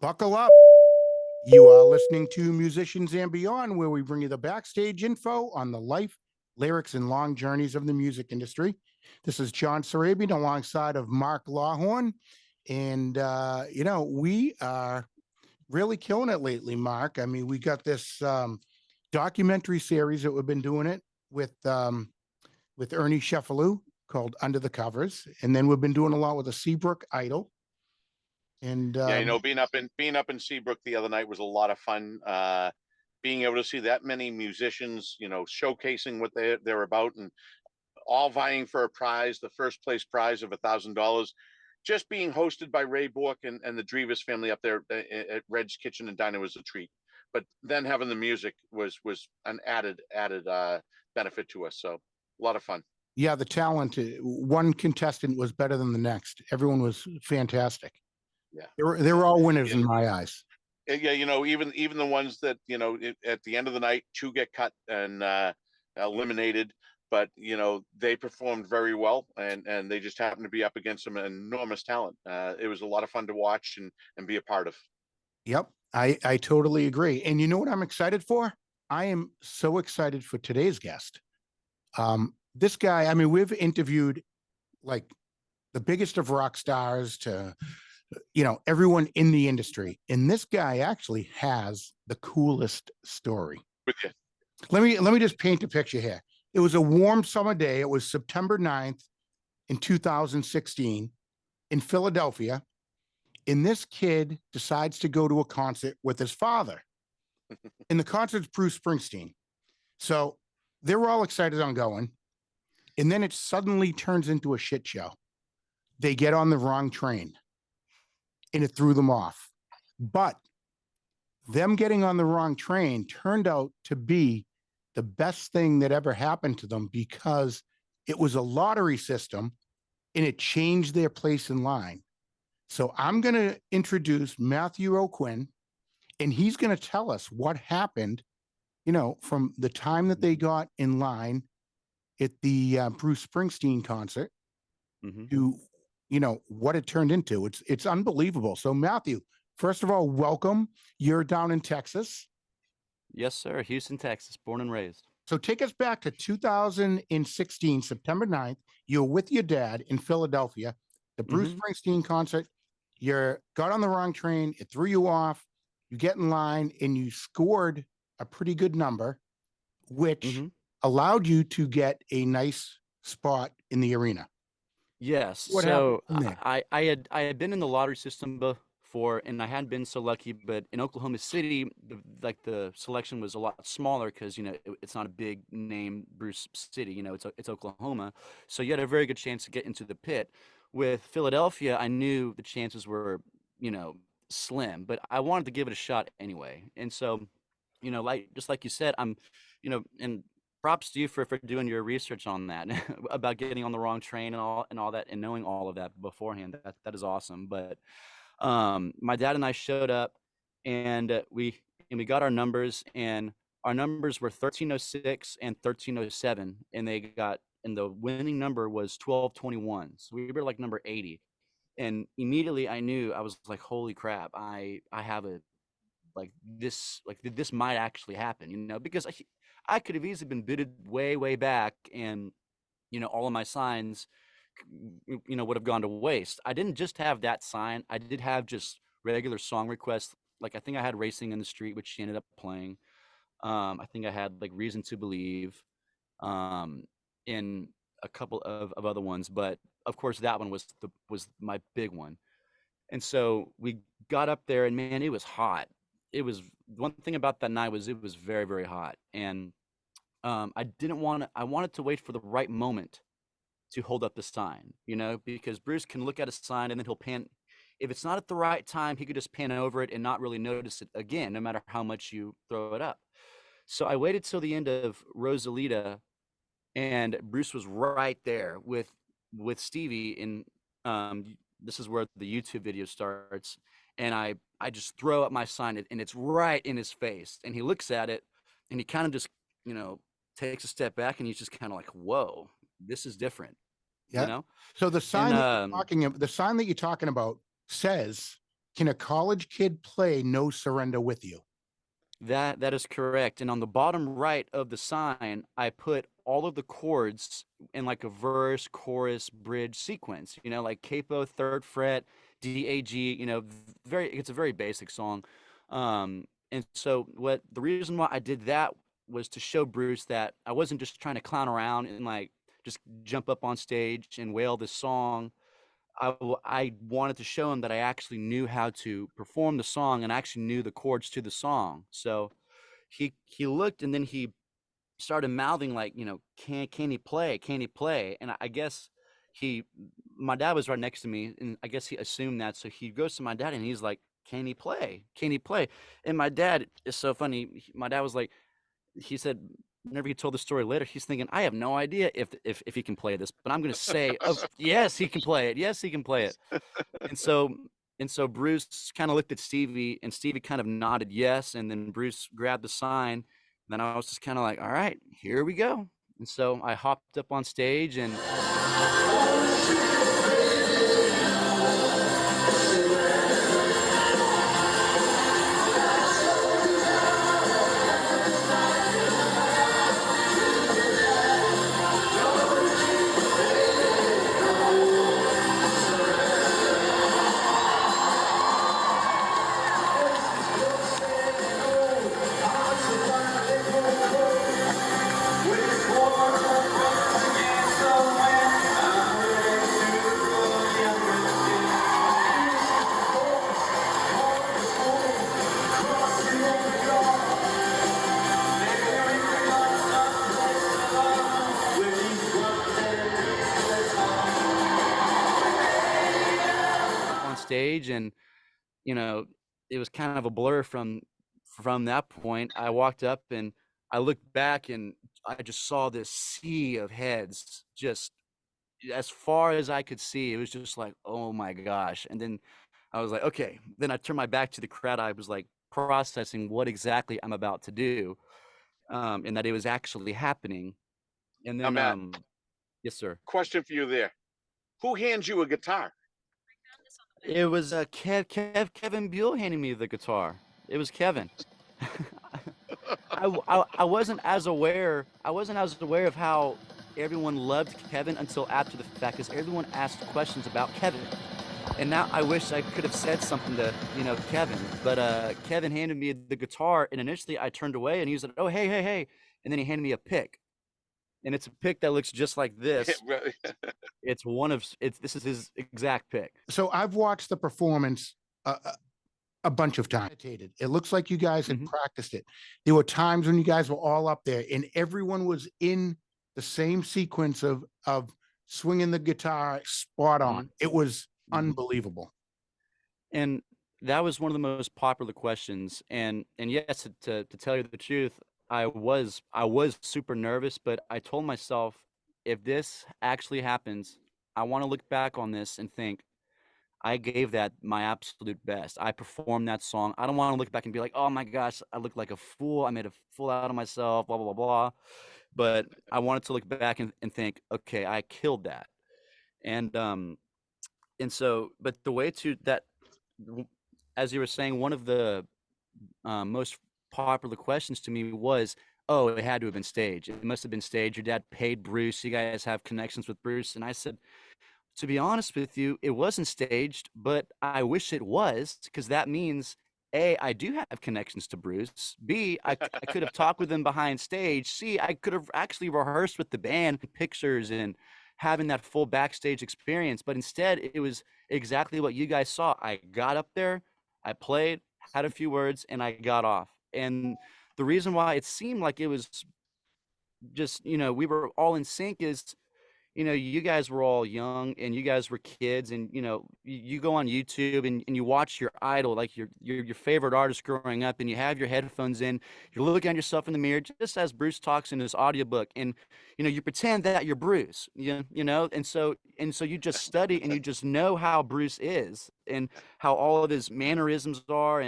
Buckle up. You are listening to Musicians and Beyond, where we bring you the backstage info on the life, lyrics, and long journeys of the music industry. This is John Sarabian alongside of Mark Lawhorn. And, we are really killing it lately, Mark. I mean, we got this documentary series that we've been doing it with Ernie Sheffalou called Under the Covers. And then we've been doing a lot with the Seabrook Idol. And being up in Seabrook the other night was a lot of fun. Being able to see that many musicians, showcasing what they're about, and all vying for a prize, the first place prize of $1,000, just being hosted by Ray Bork and the Drevis family up there at Red's Kitchen and Diner was a treat. But then having the music was an added benefit to us. So a lot of fun. Yeah, the talent. One contestant was better than the next. Everyone was fantastic. Yeah, they were all winners in my eyes. Yeah, even the ones that at the end of the night, two get cut and eliminated, but they performed very well, and they just happened to be up against some enormous talent. It was a lot of fun to watch and be a part of. Yep, I totally agree. And you know what I'm excited for? I am so excited for today's guest. This guy, I mean, we've interviewed like the biggest of rock stars to everyone in the industry, and this guy actually has the coolest story. With you. Let me just paint a picture here. It was a warm summer day. It was September 9th in 2016 in Philadelphia, and this kid decides to go to a concert with his father. And the concert's Bruce Springsteen. So they were all excited on going, and then it suddenly turns into a shit show. They get on the wrong train, and it threw them off. But them getting on the wrong train turned out to be the best thing that ever happened to them, because it was a lottery system and it changed their place in line. So I'm going to introduce Matthew Aucoin, and he's going to tell us what happened, from the time that they got in line at the Bruce Springsteen concert to what it turned into. It's unbelievable. So Matthew, first of all, welcome. You're down in Texas. Yes, sir. Houston, Texas, born and raised. So take us back to 2016, September 9th. You're with your dad in Philadelphia, the Bruce Springsteen concert. You got on the wrong train. It threw you off. You get in line and you scored a pretty good number, which allowed you to get a nice spot in the arena. Yes. So I had been in the lottery system before, and I hadn't been so lucky. But in Oklahoma City, the selection was a lot smaller because it's not a big name Bruce City. It's Oklahoma, so you had a very good chance to get into the pit. With Philadelphia, I knew the chances were slim, but I wanted to give it a shot anyway. And so, like you said, I'm, and props to you for doing your research on that about getting on the wrong train and all that, and knowing all of that beforehand. That is awesome. But my dad and I showed up, and we got our numbers, and our numbers were 1306 and 1307, and the winning number was 1221. So we were like number 80, and immediately I knew, I was like, holy crap, I have this might actually happen, because I could have easily been bidded way back, and all of my signs would have gone to waste. I didn't just have that sign. I did have just regular song requests. Like, I think I had Racing in the Street, which she ended up playing. I think I had like Reason to Believe, in a couple of other ones, but of course that one was my big one. And so we got up there, and man, it was hot. It was, one thing about that night was it was very, very hot. And I wanted to wait for the right moment to hold up the sign, because Bruce can look at a sign and then he'll pan. If it's not at the right time, he could just pan over it and not really notice it again, no matter how much you throw it up. So I waited till the end of Rosalita, and Bruce was right there with Stevie, and this is where the YouTube video starts. And I just throw up my sign, and it's right in his face, and he looks at it, and he kind of just takes a step back, and he's just kind of like, whoa, this is different. Yeah. So the sign that you're talking about says can a college kid play No Surrender with you? That is correct. And on the bottom right of the sign, I put all of the chords in like a verse, chorus, bridge sequence, like capo, third fret, D, A, G, it's a very basic song. And so the reason why I did that was to show Bruce that I wasn't just trying to clown around and like just jump up on stage and wail this song. I wanted to show him that I actually knew how to perform the song and I actually knew the chords to the song. So he looked and then he started mouthing like, can he play? Can he play? And I guess my dad was right next to me and I guess he assumed that. So he goes to my dad and he's like, can he play? Can he play? And my dad is so funny. My dad was like, he said, whenever he told the story later, he's thinking, I have no idea if he can play this, but I'm going to say, yes, he can play it. Yes, he can play it. And so Bruce kind of looked at Stevie and Stevie kind of nodded yes. And then Bruce grabbed the sign. And then I was just kind of like, all right, here we go. And so I hopped up on stage and stage and it was kind of a blur from that point. I walked up and I looked back and I just saw this sea of heads just as far as I could see. It was just like, oh my gosh. And then I was like, okay. Then I turned my back to the crowd. I was like processing what exactly I'm about to do, and that it was actually happening. And then Matt, yes sir. Question for you there. Who hands you a guitar? It was Kevin Buell handing me the guitar. It was Kevin. I wasn't as aware of how everyone loved Kevin until after the fact, because everyone asked questions about Kevin. And now I wish I could have said something to Kevin, but Kevin handed me the guitar, and initially I turned away, and he was like, "Oh hey," and then he handed me a pick. And it's a pick that looks just like this. This is his exact pick. So I've watched the performance a bunch of times. It looks like you guys had practiced it. There were times when you guys were all up there and everyone was in the same sequence of swinging the guitar spot on. It was unbelievable. And that was one of the most popular questions. And yes, to tell you the truth, I was super nervous, but I told myself, if this actually happens, I want to look back on this and think, I gave that my absolute best. I performed that song. I don't want to look back and be like, oh my gosh, I looked like a fool. I made a fool out of myself, blah, blah, blah, blah. But I wanted to look back and think, okay, I killed that. And so, but the way to that, as you were saying, one of the most popular questions to me was, oh, it had to have been staged. It must have been staged. Your dad paid Bruce. You guys have connections with Bruce. And I said, to be honest with you, it wasn't staged, but I wish it was, because that means A, I do have connections to Bruce. B, I could have talked with him behind stage. C, I could have actually rehearsed with the band, pictures and having that full backstage experience. But instead, it was exactly what you guys saw. I got up there, I played, had a few words, and I got off. And the reason why it seemed like it was just, we were all in sync is, you guys were all young and you guys were kids, and, you go on YouTube and you watch your idol, like your favorite artist growing up, and you have your headphones in, you're looking at yourself in the mirror, just as Bruce talks in his audiobook, and, you pretend that you're Bruce, and so you just study and you just know how Bruce is and how all of his mannerisms are.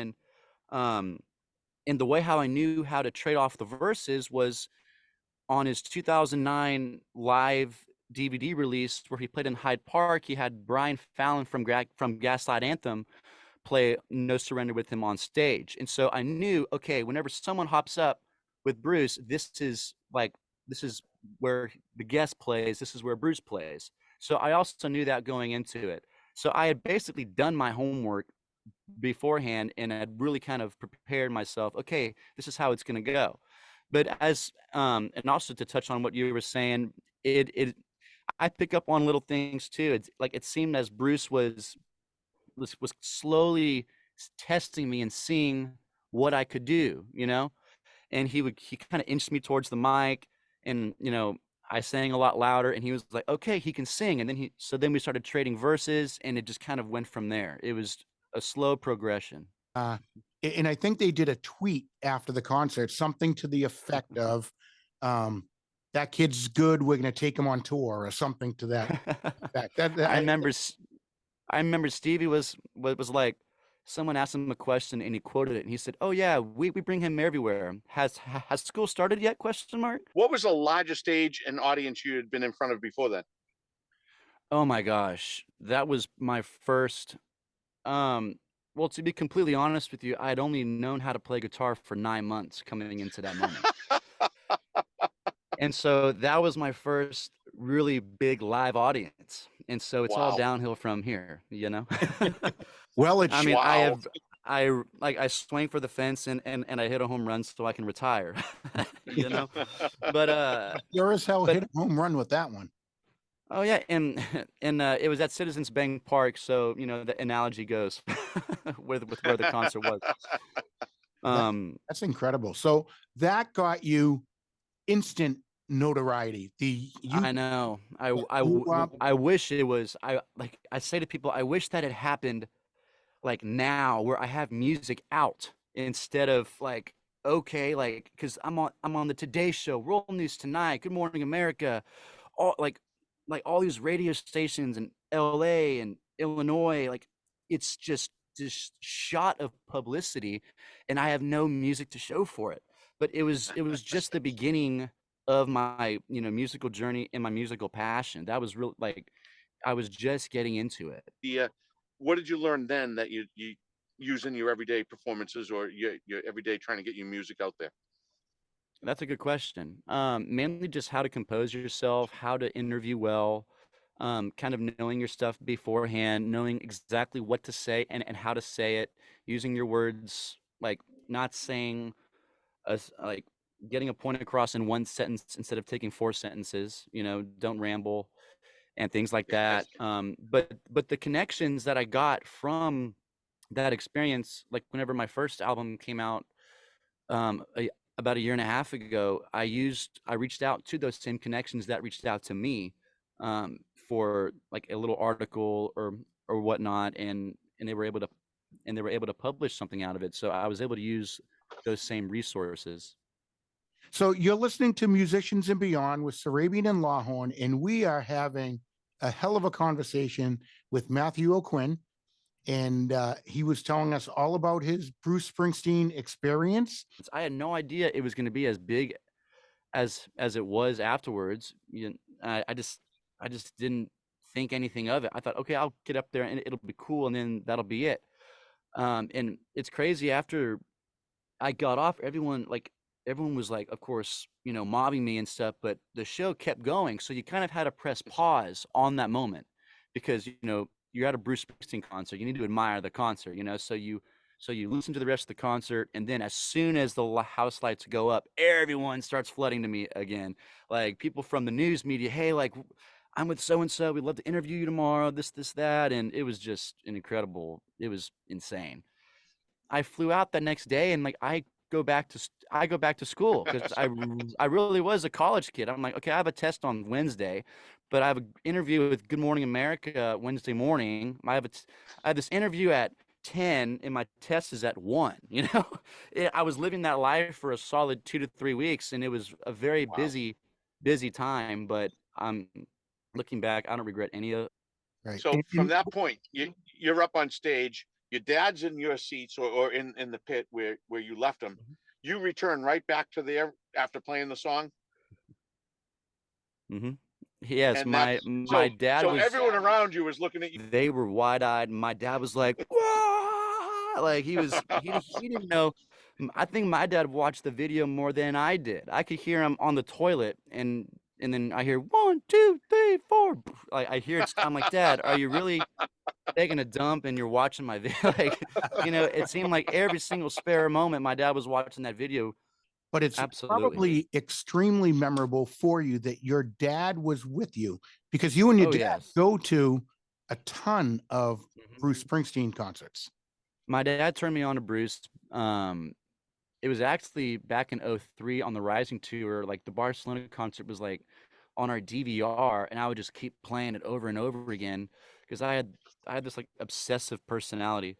And the way how I knew how to trade off the verses was on his 2009 live DVD release where he played in Hyde Park. He had Brian Fallon from Gaslight Anthem play No Surrender with him on stage. And so I knew, okay, whenever someone hops up with Bruce, this is where the guest plays, this is where Bruce plays. So I also knew that going into it. So I had basically done my homework beforehand and had really kind of prepared myself. Okay, this is how it's going to go. But and also to touch on what you were saying, I pick up on little things too. It's like it seemed as Bruce was slowly testing me and seeing what I could do, and he kind of inched me towards the mic, and I sang a lot louder, and he was like, okay, he can sing. And then we started trading verses, and it just kind of went from there. It was a slow progression. And I think they did a tweet after the concert, something to the effect of, that kid's good, we're going to take him on tour, or something to that effect. I remember Stevie was like, someone asked him a question and he quoted it, and he said, oh yeah, we bring him everywhere. Has school started yet? ? What was the largest stage and audience you had been in front of before then? Oh my gosh, that was my first. Well, to be completely honest with you, I had only known how to play guitar for 9 months coming into that moment. And so that was my first really big live audience. And so it's all downhill from here, Well, it's, I mean, I swing for the fence and I hit a home run so I can retire, but sure as hell hit a home run with that one. Oh yeah, and it was at Citizens Bank Park, so the analogy goes with where the concert was. That's incredible. So that got you instant notoriety. I know. I wish it was. I say to people, I wish that had happened like now, where I have music out instead of like, okay, like, because I'm on the Today Show, Roll News Tonight, Good Morning America, all like all these radio stations in LA and Illinois, like it's just this shot of publicity, and I have no music to show for it. But it was just the beginning of my musical journey and my musical passion. That was real, like I was just getting into it. What did you learn then that you use in your everyday performances or your everyday trying to get your music out there? That's a good question. Mainly just how to compose yourself, how to interview well, kind of knowing your stuff beforehand, knowing exactly what to say and how to say it, using your words, like not saying like getting a point across in one sentence instead of taking 4 sentences, don't ramble and things like that. But the connections that I got from that experience, like whenever my first album came out, about a year and a half ago, I reached out to those same connections that reached out to me, for like a little article or whatnot, and they were able to publish something out of it. So I was able to use those same resources. So you're listening to Musicians and Beyond with Sarabian and Lawhorn, and we are having a hell of a conversation with Matthew Aucoin. And he was telling us all about his Bruce Springsteen experience. I had no idea it was going to be as big as it was afterwards. I just didn't think anything of it. I thought, okay, I'll get up there and it'll be cool, and then that'll be it. And it's crazy. After I got off, everyone was like, of course, mobbing me and stuff, but the show kept going. So you kind of had to press pause on that moment, because you're at a Bruce Springsteen concert. You need to admire the concert, so you listen to the rest of the concert, and then as soon as the house lights go up, everyone starts flooding to me again. Like people from the news media, hey, like I'm with so-and-so, we'd love to interview you tomorrow, this, that. And it was just it was insane. I flew out the next day, and like I go back to school, because I really was a college kid. I'm like, okay, I have a test on Wednesday, but I have an interview with Good Morning America Wednesday morning. I have this interview at 10, and my test is at 1. I was living that life for a solid 2 to 3 weeks, and it was a very busy time. But I'm looking back, I don't regret any of it. Right. So from that point, you're up on stage. Your dad's in your seats or in the pit where you left him. You return right back to there after playing the song. Mm-hmm. Yes, my dad. So everyone around you was looking at you. They were wide-eyed. My dad was like, "Whoa!" Like he didn't know. I think my dad watched the video more than I did. I could hear him on the toilet, and then I hear 1, 2, 3, 4. Like I hear it. I'm like, Dad, are you really taking a dump and you're watching my video? Like, it seemed like every single spare moment my dad was watching that video. But it's Absolutely. probably extremely memorable for you that your dad was with you, because you and your dad go to a ton of Bruce Springsteen concerts. My dad turned me on to Bruce. It was actually back in 2003 on the Rising tour. Like the Barcelona concert was like on our DVR, and I would just keep playing it over and over again because I had this like obsessive personality.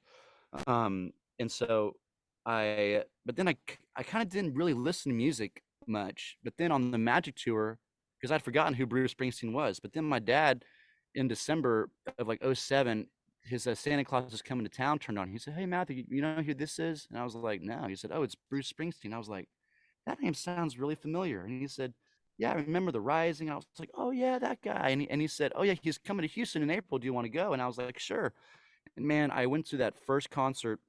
And so but then I kind of didn't really listen to music much. But then on the Magic tour, because I'd forgotten who Bruce Springsteen was. But then my dad, in December of like 2007, his Santa Claus is Coming to Town turned on. He said, "Hey Matthew, you know who this is?" And I was like, "No." He said, "Oh, it's Bruce Springsteen." I was like, "That name sounds really familiar." And he said, "Yeah, I remember the Rising." I was like, "Oh yeah, that guy." And he said, "Oh yeah, he's coming to Houston in April. Do you want to go?" And I was like, "Sure." And man, I went to that first concert.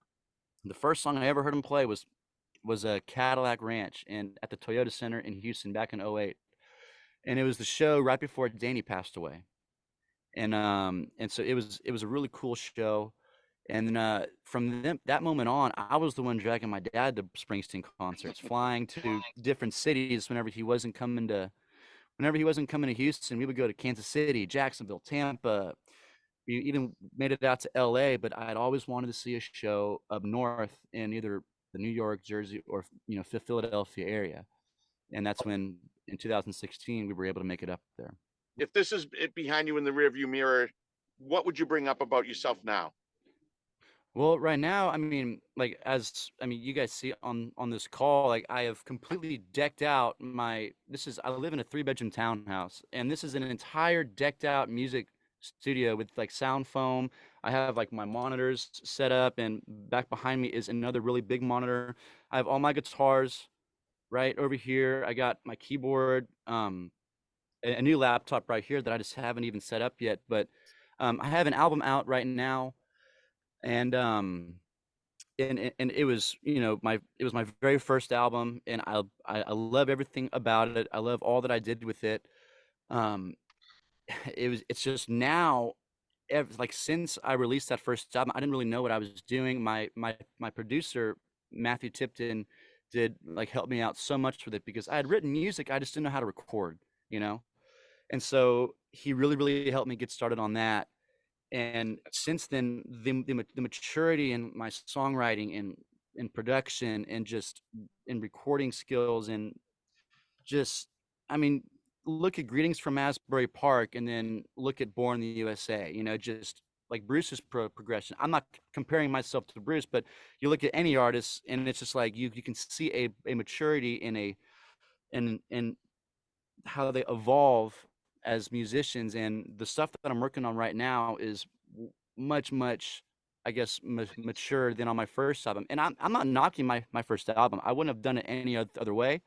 The first song I ever heard him play was a Cadillac Ranch and at the Toyota Center in Houston back in 2008. And it was the show right before Danny passed away. And so it was a really cool show. And then from that moment on, I was the one dragging my dad to Springsteen concerts, flying to different cities whenever he wasn't coming to Houston. We would go to Kansas City, Jacksonville, Tampa. We even made it out to LA, but I'd always wanted to see a show up north in either the New York, Jersey, or Philadelphia area. And that's when in 2016 we were able to make it up there. If this is it behind you in the rearview mirror, what would you bring up about yourself now? Well, right now, I mean, you guys see on this call, like I have completely decked out I live in a 3-bedroom townhouse, and this is an entire decked out music studio with like sound foam. I have like my monitors set up, and back behind me is another really big monitor. I have all my guitars right over here. I got my keyboard, a new laptop right here that I just haven't even set up yet. But I have an album out right now, and it was my very first album, and I love everything about it. I love all that I did with it. It's just now, like since I released that first album, I didn't really know what I was doing. My producer Matthew Tipton did like help me out so much with it because I had written music, I just didn't know how to record, and so he really helped me get started on that. And since then, the maturity in my songwriting and production and just in recording skills and just, I mean, look at Greetings from Asbury Park and then look at Born in the USA, just like Bruce's progression. I'm not comparing myself to Bruce, but you look at any artist and it's just like you can see a maturity in how they evolve as musicians. And the stuff that I'm working on right now is much, I guess, mature than on my first album. And I'm not knocking my first album. I wouldn't have done it any other way.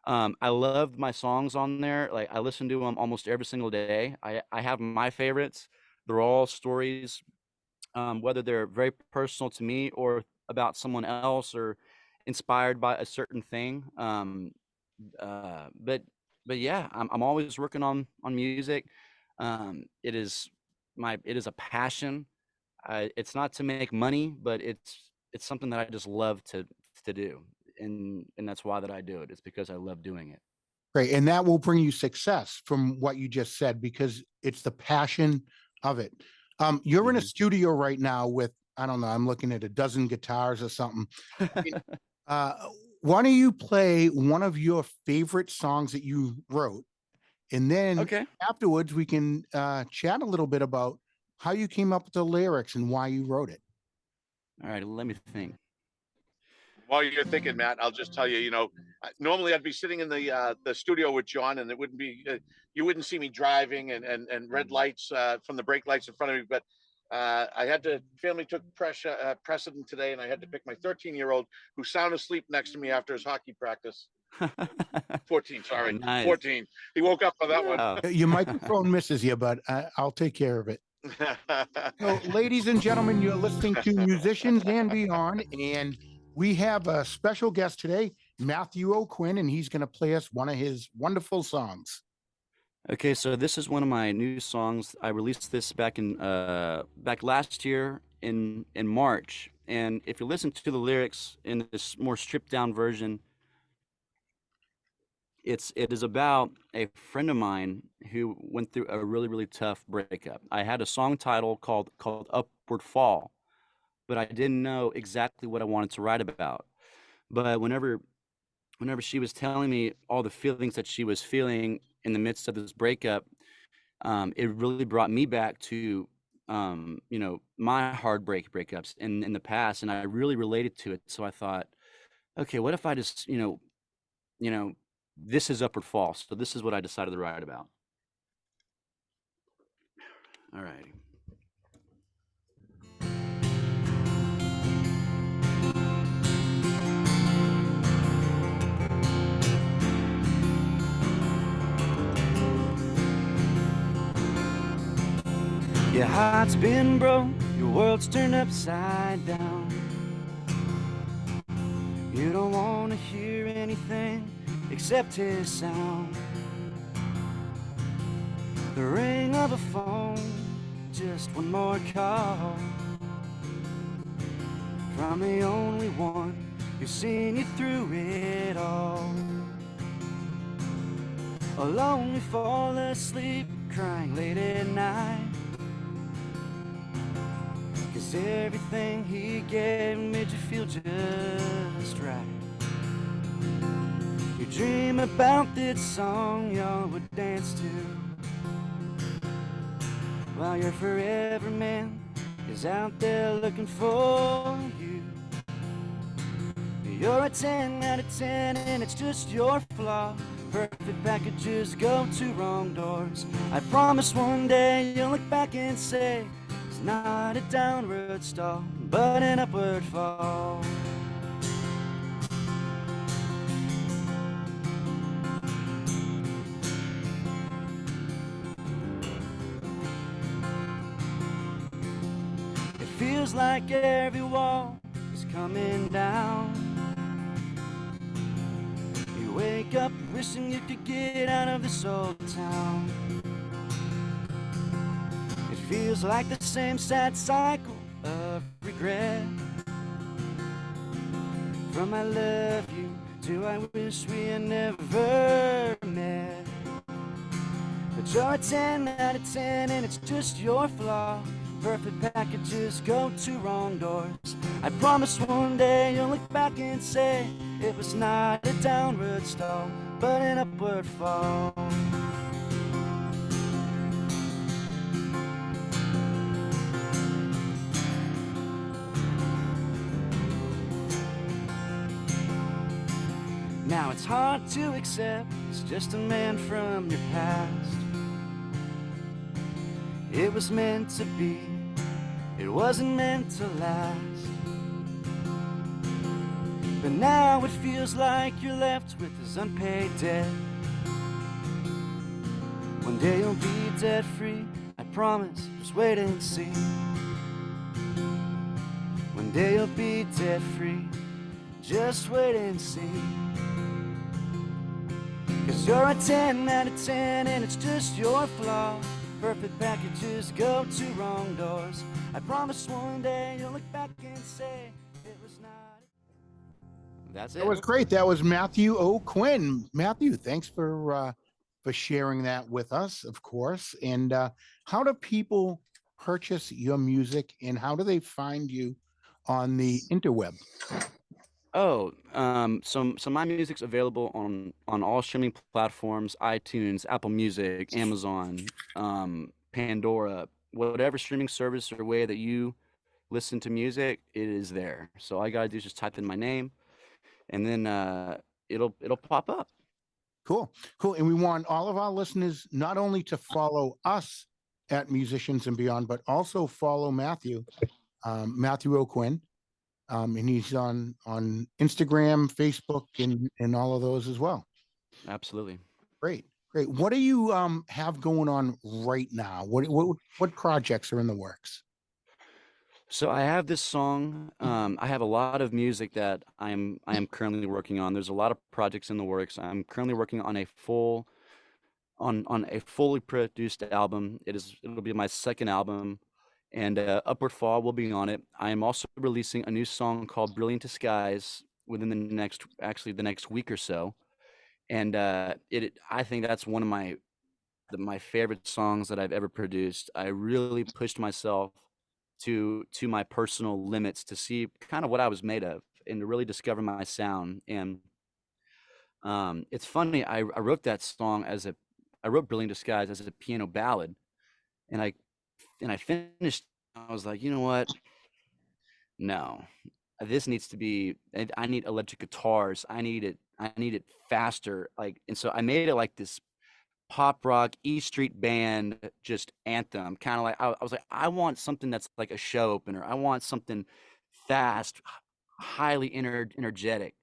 I loved my songs on there. Like I listen to them almost every single day. I have my favorites. They're all stories, whether they're very personal to me or about someone else or inspired by a certain thing. But yeah, I'm always working on music. It is a passion. It's not to make money, but it's something that I just love to do. And that's why that I do it. It's because I love doing it. Great. And that will bring you success from what you just said, because it's the passion of it. You're in a studio right now with, I don't know, I'm looking at a dozen guitars or something. Why don't you play one of your favorite songs that you wrote? And then afterwards we can chat a little bit about how you came up with the lyrics and why you wrote it. All right, let me think. While you're thinking, Matt, I'll just tell you, normally I'd be sitting in the studio with John, and it wouldn't be, you wouldn't see me driving and red lights from the brake lights in front of me. But family took precedent today, and I had to pick my 13-year-old who's sound asleep next to me after his hockey practice. 14, sorry, nice. 14. He woke up for that one. Your microphone misses you, but I'll take care of it. So, ladies and gentlemen, you're listening to Musicians and Beyond, and we have a special guest today, Matthew Aucoin, and he's going to play us one of his wonderful songs. Okay, so this is one of my new songs. I released this back last year in March. And if you listen to the lyrics in this more stripped down version, it is about a friend of mine who went through a really, really tough breakup. I had a song title called Upward Fall, but I didn't know exactly what I wanted to write about. But whenever she was telling me all the feelings that she was feeling in the midst of this breakup, it really brought me back to my breakups in the past, and I really related to it. So I thought, okay, what if I just this is Upward Fall, so this is what I decided to write about. All right. Your heart's been broke, your world's turned upside down. You don't want to hear anything except his sound. The ring of a phone, just one more call from the only one who's seen you through it all. Alone you fall asleep, crying late at night, 'cause everything he gave made you feel just right. You dream about that song y'all would dance to, while your forever man is out there looking for you. You're a 10 out of 10 and it's just your flaw. Perfect packages go to wrong doors. I promise one day you'll look back and say, it's not a downward stall, but an upward fall. It feels like every wall is coming down. You wake up wishing you could get out of this old town. It feels like the same sad cycle of regret, from I love you to I wish we had never met. But you're a 10 out of 10 and it's just your flaw. Perfect packages go to wrong doors. I promise one day you'll look back and say, it was not a downward stall, but an upward fall. Now it's hard to accept, it's just a man from your past. It was meant to be, it wasn't meant to last. But now it feels like you're left with this unpaid debt. One day you'll be debt free, I promise, just wait and see. One day you'll be debt free, just wait and see. 'Cause you're a 10 out of 10 and it's just your flaw. Perfect packages go to wrong doors. I promise one day you'll look back and say it was not. That's it. That was great. That was Matthew Aucoin. Matthew, thanks for sharing that with us, of course. And how do people purchase your music, and how do they find you on the interweb? Oh, so my music's available on all streaming platforms: iTunes, Apple Music, Amazon, Pandora, whatever streaming service or way that you listen to music, it is there. So all I gotta do is just type in my name, and then it'll pop up. Cool. And we want all of our listeners not only to follow us at Musicians and Beyond, but also follow Matthew Aucoin. And he's on Instagram, Facebook, and all of those as well. Absolutely. Great. Great. What do you have going on right now? What projects are in the works? So I have this song. I have a lot of music that I am currently working on. There's a lot of projects in the works. I'm currently working on a fully produced album. It'll be my second album, and Upward Fall will be on it. I am also releasing a new song called Brilliant Disguise within the next week or so. And I think that's one of my favorite songs that I've ever produced. I really pushed myself to my personal limits to see kind of what I was made of and to really discover my sound. And it's funny, I wrote that song I wrote Brilliant Disguise as a piano ballad, and I finished. I was like, you know what? No, this needs to be. I need electric guitars. I need it faster. Like, and so I made it like this pop rock E Street Band just anthem, kind of like I was like, I want something that's like a show opener. I want something fast, highly energetic,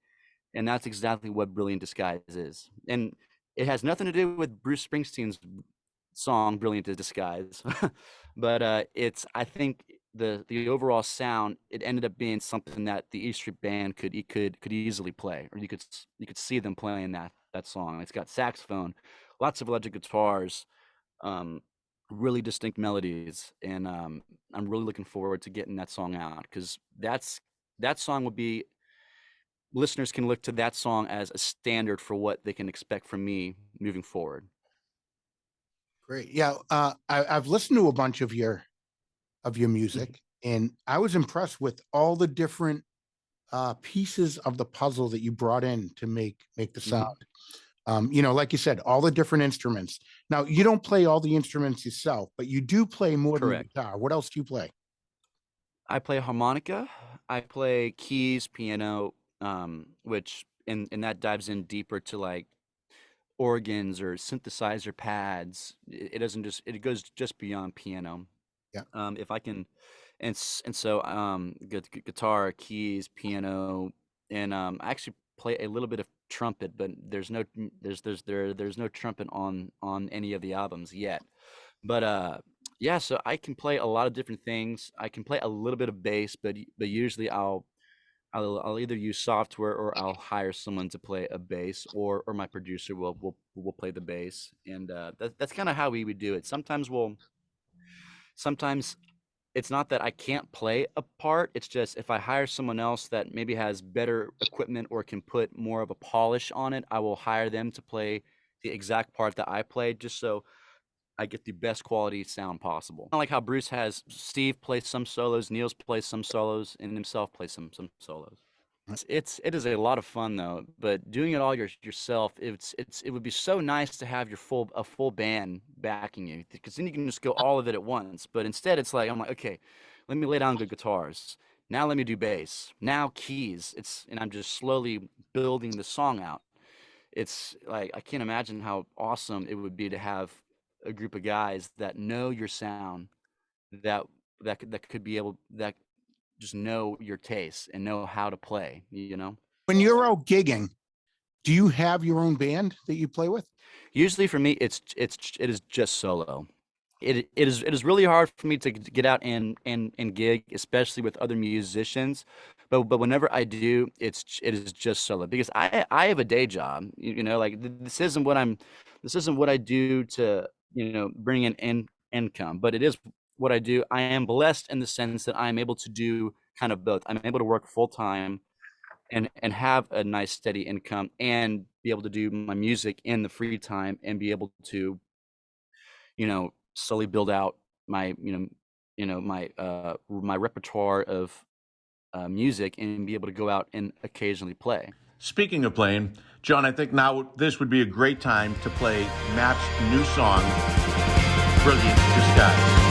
and that's exactly what Brilliant Disguise is. And it has nothing to do with Bruce Springsteen's song Brilliant Disguise, but I think the overall sound, it ended up being something that the E Street Band could easily play, or you could see them playing that song. It's got saxophone, lots of electric guitars, really distinct melodies, and I'm really looking forward to getting that song out, because that song would be, listeners can look to that song as a standard for what they can expect from me moving forward. Great. Yeah. I've listened to a bunch of your music, and I was impressed with all the different pieces of the puzzle that you brought in to make the sound. Like you said, all the different instruments. Now, you don't play all the instruments yourself, but you do play more than guitar. What else do you play? I play harmonica. I play keys, piano, which and that dives in deeper to like organs or synthesizer pads. It goes just beyond piano. Yeah. If I can, so guitar, keys, piano, and I actually play a little bit of trumpet, but there's no trumpet on any of the albums yet. But yeah, so I can play a lot of different things. I can play a little bit of bass, but usually I'll either use software or I'll hire someone to play a bass, or my producer will play the bass, and that's kind of how we would do it. Sometimes it's not that I can't play a part. It's just if I hire someone else that maybe has better equipment or can put more of a polish on it, I will hire them to play the exact part that I played, just so I get the best quality sound possible. Like how Bruce has Steve play some solos, Niels plays some solos, and himself plays some solos. It is a lot of fun though, but doing it all yourself, it would be so nice to have a full band backing you, because then you can just go all of it at once. But instead, it's like I'm like, okay, let me lay down good guitars. Now let me do bass. Now keys. And I'm just slowly building the song out. It's like I can't imagine how awesome it would be to have a group of guys that know your sound, that could be able, that just know your taste and know how to play, When you're out gigging, do you have your own band that you play with? Usually for me, it is just solo. It is really hard for me to get out and gig, especially with other musicians. But whenever I do, it is just solo, because I have a day job, like this isn't what I do to, bring in income, but it is what I do. I am blessed in the sense that I'm able to do kind of both. I'm able to work full time and have a nice steady income, and be able to do my music in the free time, and be able to, slowly build out my, my repertoire of music, and be able to go out and occasionally play. Speaking of playing, John, I think now this would be a great time to play Matt's new song, Brilliant Disguise.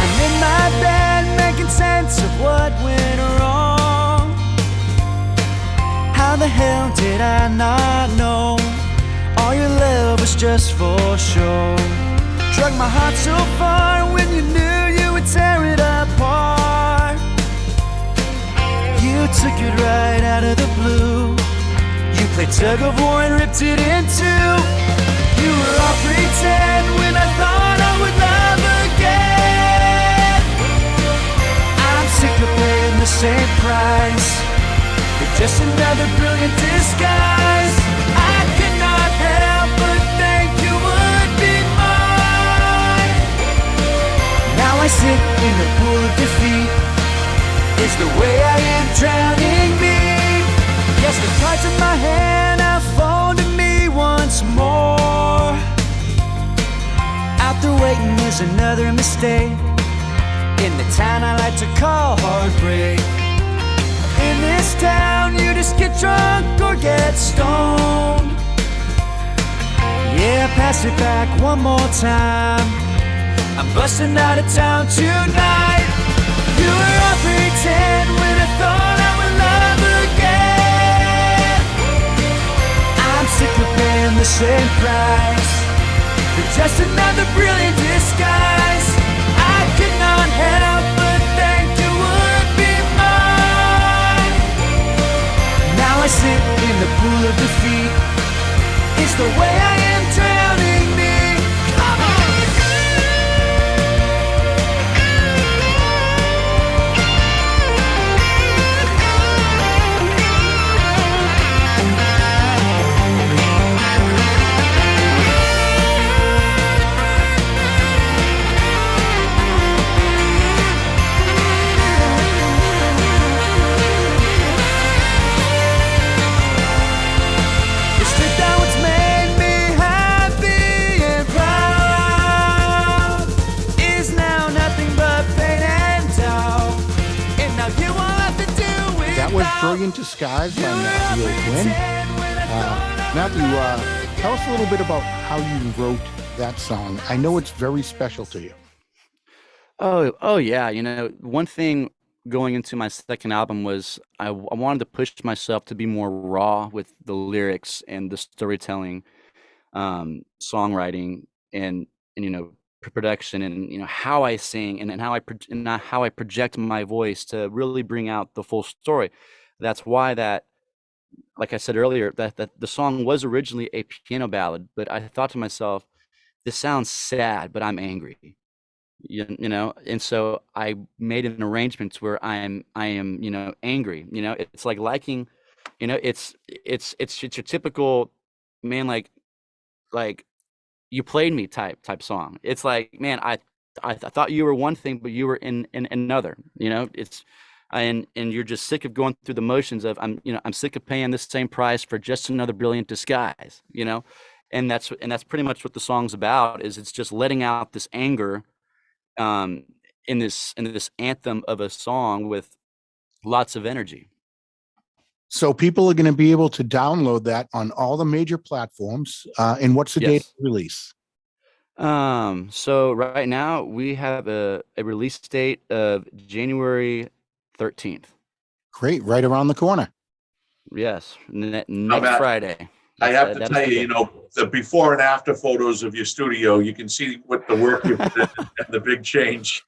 I'm in my bed making sense of what went wrong. How the hell did I not know? All your love was just for show. Drug my heart so far when you knew you would tear it apart. You took it right out of the blue. You played tug of war and ripped it in two. You were all pretend when I thought I would love again. I'm sick of paying the same price for just another brilliant disguise. I cannot help but think you would be mine. Now I sit in the pool of defeat. Is the way I am drowning me. Yes, the cards in my hand have fallen to me once more. Out there waiting is another mistake in the town I like to call heartbreak. In this town you just get drunk or get stoned. Yeah, pass it back one more time. I'm busting out of town tonight. You were all pretend when I thought I would love again. I'm sick of paying the same price for just another brilliant disguise. I could not help but think you would be mine. Now I sit in the pool of defeat. It's the way I am drowning me. Come on! Brilliant Disguise by Matthew Aucoin. Matthew, tell us a little bit about how you wrote that song. I know it's very special to you. Oh yeah. You know, one thing going into my second album was I wanted to push myself to be more raw with the lyrics and the storytelling, songwriting, and you know, production, and you know how I sing and how I project my voice to really bring out the full story. That's why that, like I said earlier, that the song was originally a piano ballad, but I thought to myself, this sounds sad, but I'm angry, you know, and so I made an arrangement where I am, you know, angry. You know, it's like liking, you know, it's your typical man, like you played me type song. It's like, man, I thought you were one thing, but you were in another. You know, it's and you're just sick of going through the motions of I'm sick of paying this same price for just another brilliant disguise. You know, and that's pretty much what the song's about. Is it's just letting out this anger, in this anthem of a song with lots of energy. So people are going to be able to download that on all the major platforms. And what's the date of release? So right now we have a release date of January 13th. Great. Right around the corner. Yes. Next Friday. I have to tell you, you know, the before and after photos of your studio, you can see what the work you put in and the big change.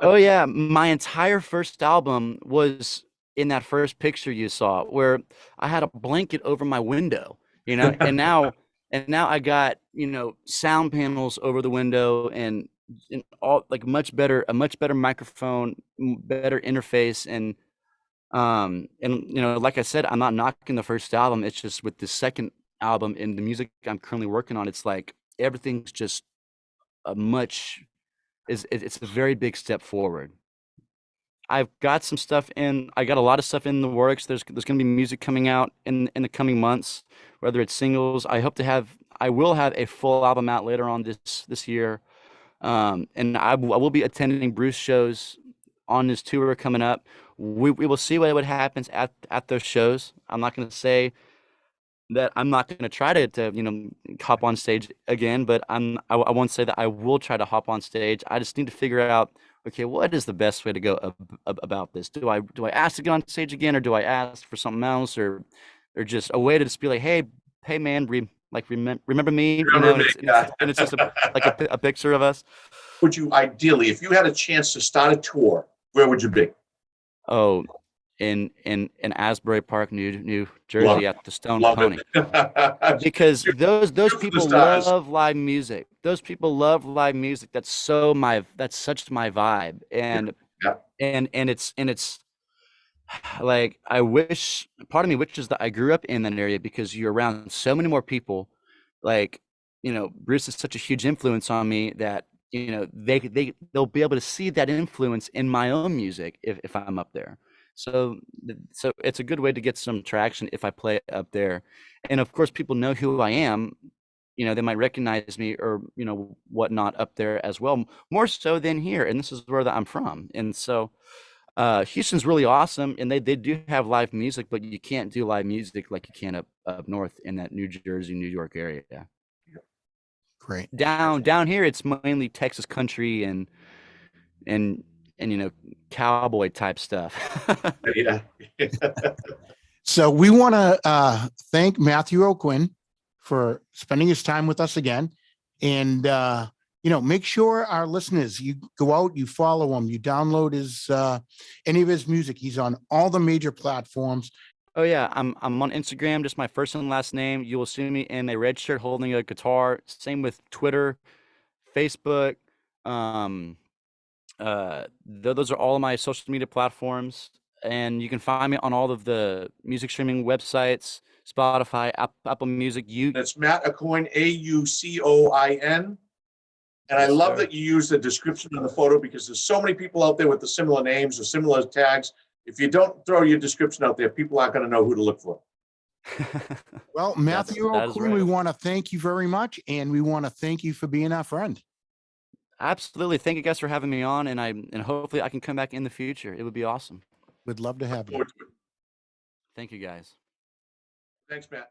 Oh yeah. My entire first album was in that first picture you saw, where I had a blanket over my window, you know, and now I got, you know, sound panels over the window and all like a much better microphone, better interface. And you know, like I said, I'm not knocking the first album. It's just with the second album and the music I'm currently working on, it's like everything's just it's a very big step forward. I've got some stuff I got a lot of stuff in the works. There's going to be music coming out in the coming months, whether it's singles. I will have a full album out later on this year. And I will be attending Bruce shows on this tour coming up. We will see what happens at those shows. I'm not going to say that I'm not going to try to you know, hop on stage again, but I won't say that I will try to hop on stage. I just need to figure out, okay, what is the best way to go about this? Do I ask to get on stage again, or do I ask for something else, or just a way to just be like, hey man, like remember me, Remember me, and it's just a picture of us. Would you ideally, if you had a chance to start a tour, where would you be? Oh, in Asbury Park, New Jersey, Love at the Stone Love Pony. it. Because those Shoot for the people stars. love live music. Those people love live music. That's such my vibe. And Yeah. and it's like, I wish, part of me wishes that I grew up in that area, because you're around so many more people. Like, Bruce is such a huge influence on me that, they'll be able to see that influence in my own music if I'm up there. So it's a good way to get some traction if I play up there. And of course, people know who I am. They might recognize me, or whatnot, up there as well, more so than here. And this is where I'm from. And so Houston's really awesome, and they do have live music, but you can't do live music like you can up north in that New Jersey, New York area. Great. Down here, it's mainly Texas country and cowboy type stuff. Yeah. So we want to thank Matthew Aucoin for spending his time with us again. And, make sure our listeners, you go out, you follow him, you download any of his music. He's on all the major platforms. Oh yeah, I'm on Instagram, just my first and last name. You will see me in a red shirt holding a guitar. Same with Twitter, Facebook. Those are all of my social media platforms, and you can find me on all of the music streaming websites, Spotify, Apple Music. That's Matt Aucoin, Aucoin. And I Yes, love sir. that you use the description of the photo, because there's so many people out there with the similar names or similar tags. If you don't throw your description out there, people aren't going to know who to look for. Well, Matthew that is Aucoin, we right. want to thank you very much. And we want to thank you for being our friend. Absolutely. Thank you guys for having me on, and hopefully I can come back in the future. It would be awesome. We'd love to have you. Forward to it. Thank you guys. Thanks, Matt.